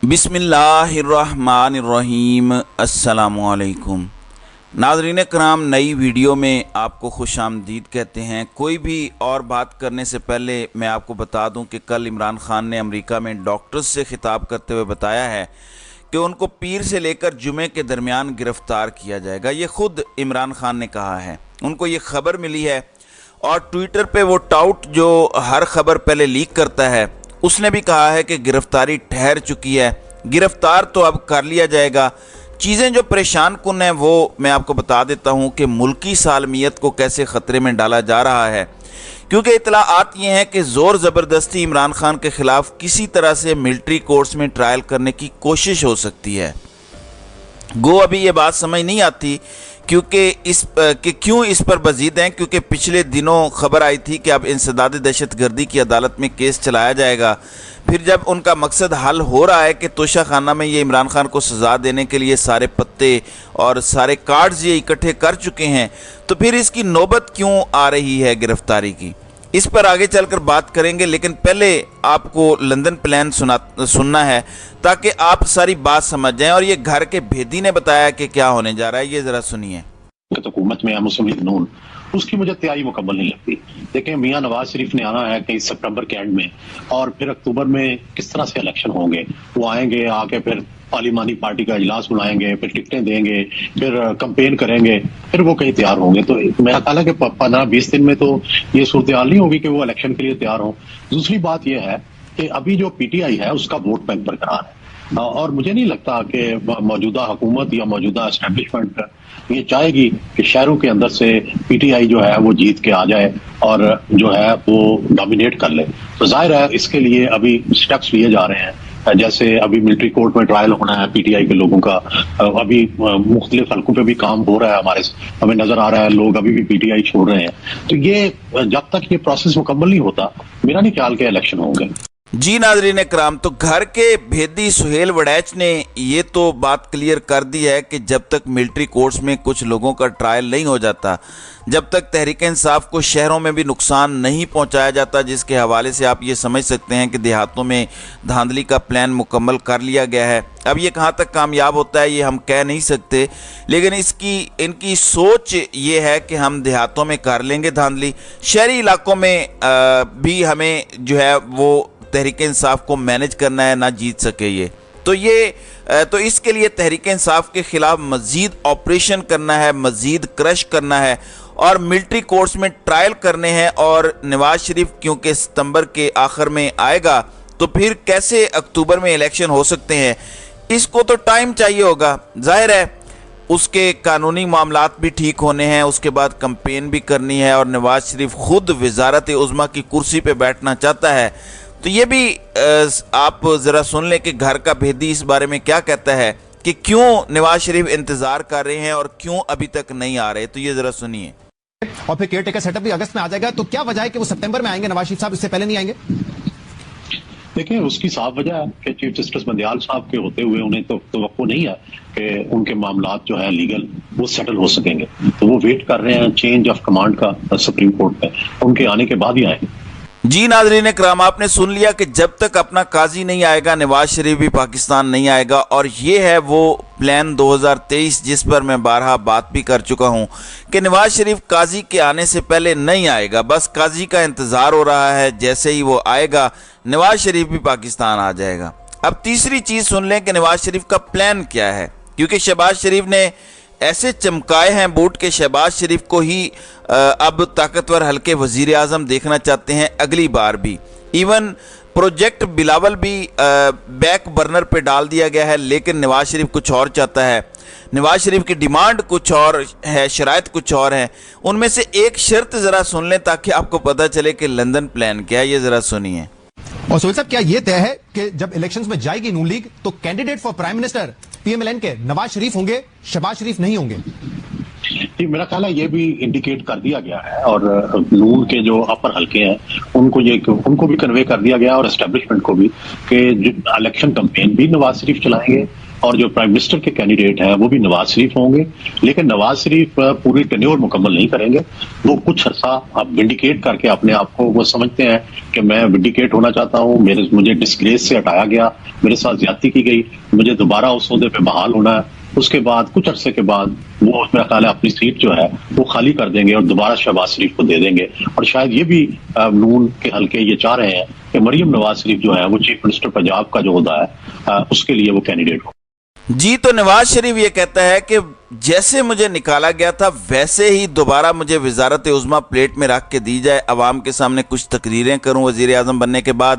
बिस्मिल्लाहिर्रहमानिर्रहीम। अस्सलामुअलैकुम। नाज़रीन कराम, नई वीडियो में आपको खुश आमदीद कहते हैं। कोई भी और बात करने से पहले मैं आपको बता दूं कि कल इमरान खान ने अमेरिका में डॉक्टर्स से खिताब करते हुए बताया है कि उनको पीर से लेकर जुमे के दरमियान गिरफ़्तार किया जाएगा। ये ख़ुद इमरान खान ने कहा है, उनको ये ख़बर मिली है और ट्विटर पे वो टाउट जो हर खबर पहले लीक करता है उसने भी कहा है कि गिरफ्तारी ठहर चुकी है, गिरफ्तार तो अब कर लिया जाएगा। चीज़ें जो परेशान कुन हैं वो मैं आपको बता देता हूँ कि मुल्की सालमियत को कैसे ख़तरे में डाला जा रहा है, क्योंकि इतलाआत ये हैं कि ज़ोर ज़बरदस्ती इमरान खान के ख़िलाफ़ किसी तरह से मिलिट्री कोर्ट्स में ट्रायल करने की कोशिश हो सकती है। गो अभी ये बात समझ नहीं आती कि क्यों इस पर बजीद हैं, क्योंकि पिछले दिनों खबर आई थी कि अब इंसदाद दहशतगर्दी की अदालत में केस चलाया जाएगा। फिर जब उनका मकसद हल हो रहा है कि तोशा खाना में ये इमरान खान को सज़ा देने के लिए सारे पत्ते और सारे कार्ड्स ये इकट्ठे कर चुके हैं, तो फिर इसकी नौबत क्यों आ रही है गिरफ्तारी की, इस पर आगे चलकर बात करेंगे। लेकिन पहले आपको लंदन प्लान सुनना है ताकि आप सारी बात समझ जाएं। और ये घर के भेदी ने बताया कि क्या होने जा रहा है, ये ज़रा सुनिए। हुकूमत में मुस्लिम लीग नून उसकी मुझे तैयारी मुकम्मल नहीं लगती। देखें, मियां नवाज शरीफ ने आना है कि सितंबर के एंड में, और फिर अक्टूबर में किस तरह से इलेक्शन होंगे। वो आएंगे, आके फिर पार्लिमानी पार्टी का इजलास बुलाएंगे, फिर टिकटें देंगे, फिर कैंपेन करेंगे, फिर वो कहीं तैयार होंगे। तो मेरा ख्याल है कि 15-20 दिन में तो ये सूरत हाल नहीं होगी कि वो इलेक्शन के लिए तैयार हो। दूसरी बात यह है कि अभी जो पीटीआई है उसका वोट बैंक बरकरार है, और मुझे नहीं लगता कि मौजूदा हुकूमत या मौजूदा एस्टेब्लिशमेंट ये चाहेगी कि शहरों के अंदर से पीटीआई जो है वो जीत के आ जाए और जो है वो डोमिनेट कर ले। तो जाहिर है इसके लिए अभी स्टेप्स लिए जा रहे हैं, जैसे अभी मिलिट्री कोर्ट में ट्रायल होना है पीटीआई के लोगों का। अभी मुख्तलिफ हल्कों पे भी काम हो रहा है, हमें नजर आ रहा है लोग अभी भी पीटीआई छोड़ रहे हैं। तो ये जब तक ये प्रोसेस मुकम्मल नहीं होता, मेरा नहीं ख्याल के इलेक्शन होंगे। जी नाज़रीन कराम, तो घर के भेदी सुहेल वड़ैच ने ये तो बात क्लियर कर दी है कि जब तक मिलिट्री कोर्ट्स में कुछ लोगों का ट्रायल नहीं हो जाता, जब तक तहरीक इंसाफ को शहरों में भी नुकसान नहीं पहुंचाया जाता, जिसके हवाले से आप ये समझ सकते हैं कि देहातों में धांधली का प्लान मुकम्मल कर लिया गया है। अब ये कहाँ तक कामयाब होता है ये हम कह नहीं सकते, लेकिन इनकी सोच ये है कि हम देहातों में कर लेंगे धांधली, शहरी इलाकों में भी हमें जो है वो तहरीक इंसाफ को मैनेज करना है, ना जीत सके ये। तो इसके लिए तहरीक इंसाफ के खिलाफ मज़ीद ऑपरेशन करना है, मज़ीद क्रश करना है और मिलिट्री कोर्ट्स में ट्रायल करने हैं। और नवाज शरीफ क्योंकि सितंबर के आखिर में आएगा, तो फिर कैसे अक्टूबर में इलेक्शन हो सकते हैं, इसको तो टाइम चाहिए होगा। जाहिर है उसके कानूनी मामलात भी ठीक होने हैं, उसके बाद कैंपेन भी करनी है, और नवाज शरीफ खुद वज़ारत उज़्मा की कुर्सी पे बैठना चाहता है। तो ये भी आप ज़रा सुन लें कि घर का भेदी इस बारे में क्या कहता है कि क्यों नवाज शरीफ इंतज़ार कर रहे हैं और क्यों अभी तक नहीं आ रहे। तो ये ज़रा सुनिए। और फिर केयर टेकर सेटअप भी अगस्त में आ जाएगा, तो क्या वजह है कि वो सितंबर में आएंगे नवाज शरीफ साहब, इससे पहले नहीं आएंगे? देखिए, उसकी साफ वजह है कि चीफ जस्टिस बंदियाल साहब के होते हुए उन्हें तो तवक्को नहीं है कि उनके मामलात जो है लीगल वो सेटल हो सकेंगे। तो वो वेट कर रहे हैं चेंज ऑफ कमांड का सुप्रीम कोर्ट पे, उनके आने के बाद ही आएंगे। जी नाज़रीन कराम, आपने सुन लिया कि जब तक अपना काजी नहीं आएगा नवाज शरीफ भी पाकिस्तान नहीं आएगा। और ये है वो प्लान 2023 जिस पर मैं बारहा बात भी कर चुका हूँ कि नवाज शरीफ काजी के आने से पहले नहीं आएगा, बस काजी का इंतज़ार हो रहा है। जैसे ही वो आएगा नवाज शरीफ भी पाकिस्तान आ जाएगा। अब तीसरी चीज़ सुन लें कि नवाज शरीफ का प्लान क्या है, क्योंकि शहबाज शरीफ ने ऐसे चमकाए हैं बूट के शहबाज शरीफ को ही अब ताकतवर हल्के वजीर आज़म देखना चाहते हैं अगली बार भी। इवन प्रोजेक्ट बिलावल भी बैक बर्नर पे डाल दिया गया है, लेकिन नवाज शरीफ कुछ और चाहता है। नवाज शरीफ की डिमांड कुछ और है, शराइत कुछ और है। उनमें से एक शर्त ज़रा सुन लें ताकि आपको पता चले कि लंदन प्लान क्या है, ये ज़रा सुनिए। और सोहेल साहब, क्या ये तय है कि जब इलेक्शंस में जाएगी नून लीग तो candidate for prime minister PMLN के नवाज शरीफ होंगे, शहबाज शरीफ नहीं होंगे? मेरा ख्याल है ये भी इंडिकेट कर दिया गया है, और नून के जो अपर हल्के हैं उनको भी कन्वे कर दिया गया, और एस्टेब्लिशमेंट को भी, कि इलेक्शन कैंपेन भी नवाज शरीफ चलाएंगे اور جو پرائم منسٹر کے کینڈیڈیٹ ہیں وہ بھی نواز شریف ہوں گے، لیکن نواز شریف پوری ٹینیور مکمل نہیں کریں گے. وہ کچھ عرصہ اب ونڈیکیٹ کر کے اپنے آپ کو وہ سمجھتے ہیں کہ میں ونڈیکیٹ ہونا چاہتا ہوں، مجھے ڈسگریس سے ہٹایا گیا، میرے ساتھ زیادتی کی گئی، مجھے دوبارہ اس عہدے پہ بحال ہونا ہے. اس کے بعد کچھ عرصے کے بعد وہ میرا خیال ہے اپنی سیٹ جو ہے وہ خالی کر دیں گے اور دوبارہ شہباز شریف کو دے دیں گے. اور شاید یہ بھی نون کے حلقے یہ چاہ رہے ہیں کہ مریم نواز شریف جو ہے وہ چیف منسٹر پنجاب کا جو عہدہ ہے اس کے لیے وہ کینڈیڈیٹ ہو. جی تو نواز شریف یہ کہتا ہے کہ جیسے مجھے نکالا گیا تھا ویسے ہی دوبارہ مجھے وزارت عظمیٰ پلیٹ میں رکھ کے دی جائے، عوام کے سامنے کچھ تقریریں کروں وزیر اعظم بننے کے بعد،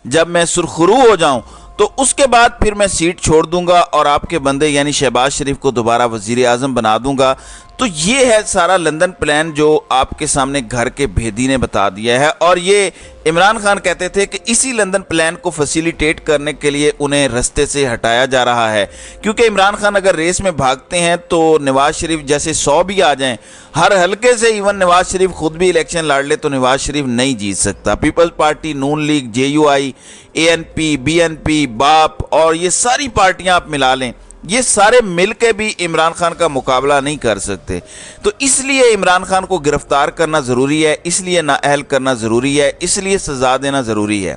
جب میں سرخرو ہو جاؤں تو اس کے بعد پھر میں سیٹ چھوڑ دوں گا اور آپ کے بندے یعنی شہباز شریف کو دوبارہ وزیر اعظم بنا دوں گا. تو یہ ہے سارا لندن پلان جو آپ کے سامنے گھر کے بھیدی نے بتا دیا ہے. اور یہ عمران خان کہتے تھے کہ اسی لندن پلان کو فیسیلیٹیٹ کرنے کے لیے انہیں رستے سے ہٹایا جا رہا ہے، کیونکہ عمران خان اگر ریس میں بھاگتے ہیں تو نواز شریف جیسے 100 بھی آ جائیں ہر حلقے سے، ایون نواز شریف خود بھی الیکشن لڑ لے تو نواز شریف نہیں جیت سکتا. Peoples Party, Noon League, J U I, A N P, B N P, BAP اور یہ ساری پارٹیاں آپ ملا لیں، یہ سارے مل کے بھی عمران خان کا مقابلہ نہیں کر سکتے. تو اس لیے عمران خان کو گرفتار کرنا ضروری ہے، اس لیے نااہل کرنا ضروری ہے، اس لیے سزا دینا ضروری ہے.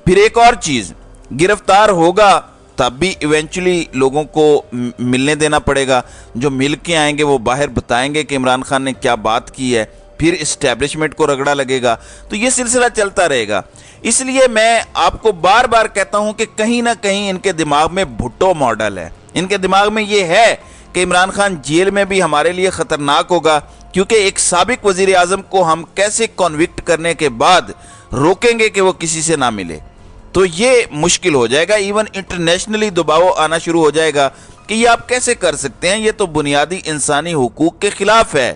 پھر ایک اور چیز، گرفتار ہوگا تب بھی ایونچولی لوگوں کو ملنے دینا پڑے گا. جو مل کے آئیں گے وہ باہر بتائیں گے کہ عمران خان نے کیا بات کی ہے، پھر اسٹیبلشمنٹ کو رگڑا لگے گا. تو یہ سلسلہ چلتا رہے گا. اس لیے میں آپ کو بار بار کہتا ہوں کہ کہیں نہ کہیں ان کے دماغ میں بھٹو ماڈل ہے. ان کے دماغ میں یہ ہے کہ عمران خان جیل میں بھی ہمارے لیے خطرناک ہوگا، کیونکہ ایک سابق وزیر اعظم کو ہم کیسے کنوکٹ کرنے کے بعد روکیں گے کہ وہ کسی سے نہ ملے. تو یہ مشکل ہو جائے گا. ایون انٹرنیشنلی دباؤ آنا شروع ہو جائے گا کہ یہ آپ کیسے کر سکتے ہیں، یہ تو بنیادی انسانی حقوق کے خلاف ہے.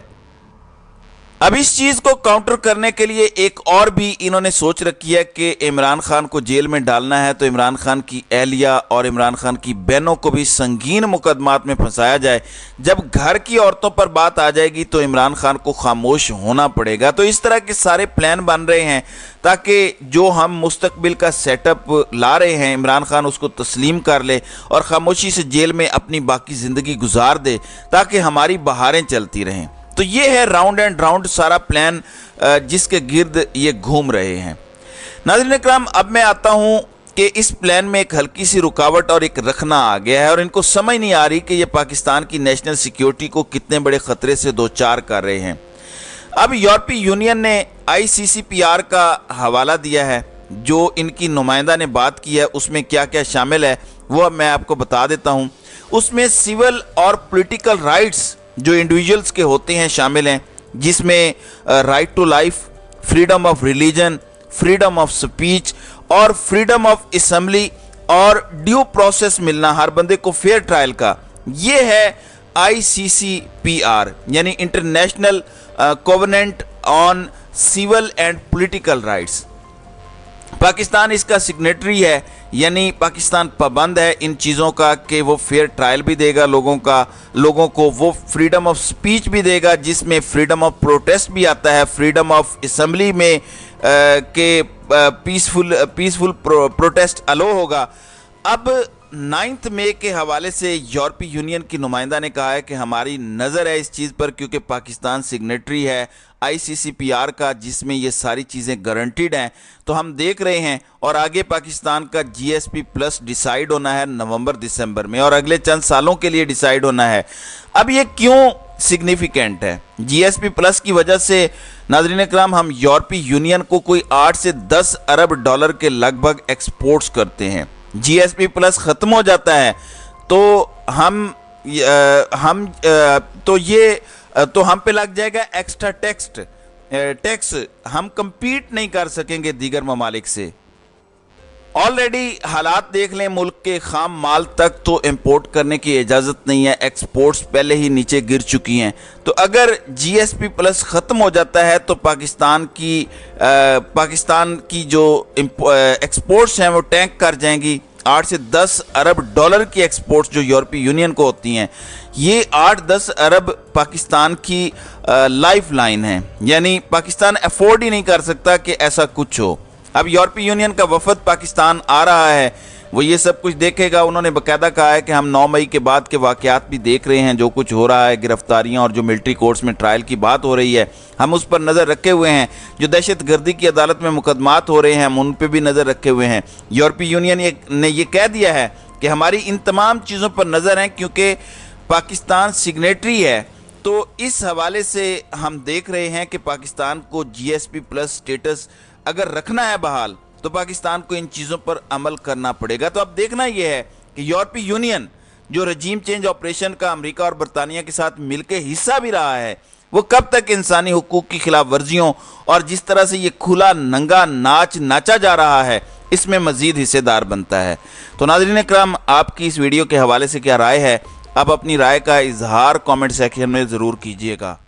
اب اس چیز کو کاؤنٹر کرنے کے لیے ایک اور بھی انہوں نے سوچ رکھی ہے کہ عمران خان کو جیل میں ڈالنا ہے تو عمران خان کی اہلیہ اور عمران خان کی بہنوں کو بھی سنگین مقدمات میں پھنسایا جائے. جب گھر کی عورتوں پر بات آ جائے گی تو عمران خان کو خاموش ہونا پڑے گا. تو اس طرح کے سارے پلان بن رہے ہیں تاکہ جو ہم مستقبل کا سیٹ اپ لا رہے ہیں عمران خان اس کو تسلیم کر لے اور خاموشی سے جیل میں اپنی باقی زندگی گزار دے تاکہ ہماری بہاریں چلتی رہیں. تو یہ ہے راؤنڈ اینڈ راؤنڈ سارا پلان جس کے گرد یہ گھوم رہے ہیں. ناظرین اکرام، اب میں آتا ہوں کہ اس پلان میں ایک ہلکی سی رکاوٹ اور ایک رخنا آ گیا ہے اور ان کو سمجھ نہیں آ رہی کہ یہ پاکستان کی نیشنل سیکیورٹی کو کتنے بڑے خطرے سے دوچار کر رہے ہیں. اب یورپی یونین نے ICCPR کا حوالہ دیا ہے، جو ان کی نمائندہ نے بات کی ہے اس میں کیا کیا شامل ہے وہ میں آپ کو بتا دیتا ہوں. اس میں سول اور پولیٹیکل رائٹس جو انڈیویجولز کے ہوتے ہیں شامل ہیں، جس میں right to life, freedom of religion, freedom of speech اور فریڈم آف اسمبلی اور ڈیو پروسیس ملنا ہر بندے کو فیئر ٹرائل کا. یہ ہے ICCPR یعنی international covenant on civil and political rights. Pakistan اس کا سگنیٹری ہے، یعنی پاکستان پابند ہے ان چیزوں کا کہ وہ فیئر ٹرائل بھی دے گا لوگوں کو، وہ فریڈم آف سپیچ بھی دے گا جس میں فریڈم آف پروٹیسٹ بھی آتا ہے، فریڈم آف اسمبلی میں کہ پیسفل پروٹیسٹ الو ہوگا. اب 9 مئی کے حوالے سے یورپی یونین کی نمائندہ نے کہا ہے کہ ہماری نظر ہے اس چیز پر کیونکہ پاکستان سگنیٹری ہے ICCPR کا جس میں یہ ساری چیزیں گارنٹیڈ ہیں. تو ہم دیکھ رہے ہیں اور آگے پاکستان کا GSP+ ڈیسائیڈ ہونا ہے نومبر دسمبر میں اور اگلے چند سالوں کے لیے ڈیسائیڈ ہونا ہے. اب یہ کیوں سگنیفیکنٹ ہے؟ GSP+ کی وجہ سے ناظرین اکرام ہم یورپی یونین کو کوئی 8 سے 10 ارب ڈالر کے لگ بھگ ایکسپورٹس کرتے ہیں. GSP+ ختم ہو جاتا ہے تو ہم پہ لگ جائے گا ایکسٹرا ٹیکس، ہم کمپیٹ نہیں کر سکیں گے دیگر ممالک سے. آلریڈی حالات دیکھ لیں، ملک کے خام مال تک تو امپورٹ کرنے کی اجازت نہیں ہے، ایکسپورٹس پہلے ہی نیچے گر چکی ہیں. تو اگر GSP+ ختم ہو جاتا ہے تو پاکستان کی جو ایکسپورٹس ہیں وہ ٹینک کر جائیں گی. 8 سے 10 ارب ڈالر کی ایکسپورٹس جو یورپی یونین کو ہوتی ہیں، یہ 8-10 ارب پاکستان کی لائف لائن ہے، یعنی پاکستان افورڈ ہی نہیں کر سکتا کہ ایسا کچھ ہو. اب یورپی یونین کا وفد پاکستان آ رہا ہے वो ये सब कुछ देखेगा। उन्होंने बाकायदा कहा है कि हम 9 मई के बाद के वाक़यात भी देख रहे हैं, जो कुछ हो रहा है, गिरफ्तारियां और जो मिलिट्री कोर्ट्स में ट्रायल की बात हो रही है, हम उस पर नज़र रखे हुए हैं। जो दहशत गर्दी की अदालत में मुकदमात हो रहे हैं, हम उन पर भी नज़र रखे हुए हैं। यूरोपीय यूनियन ने ये कह दिया है कि हमारी इन तमाम चीज़ों पर नज़र है, क्योंकि पाकिस्तान सिग्नेटरी है। तो इस हवाले से हम देख रहे हैं कि पाकिस्तान को GSP+ स्टेटस अगर रखना है बहाल, तो पाकिस्तान को इन चीज़ों पर अमल करना पड़ेगा। तो अब देखना यह है कि यूरोपीय यूनियन जो रजीम चेंज ऑपरेशन का अमेरिका और बरतानिया के साथ मिलकर हिस्सा भी रहा है, वो कब तक इंसानी हुकूक की खिलाफ वर्जियों और जिस तरह से ये खुला नंगा नाच नाचा जा रहा है, इसमें मज़ीद हिस्सेदार बनता है। तो नाज़रीन इकराम, आपकी इस वीडियो के हवाले से क्या राय है? आप अपनी राय का इजहार कमेंट सेक्शन में ज़रूर कीजिएगा।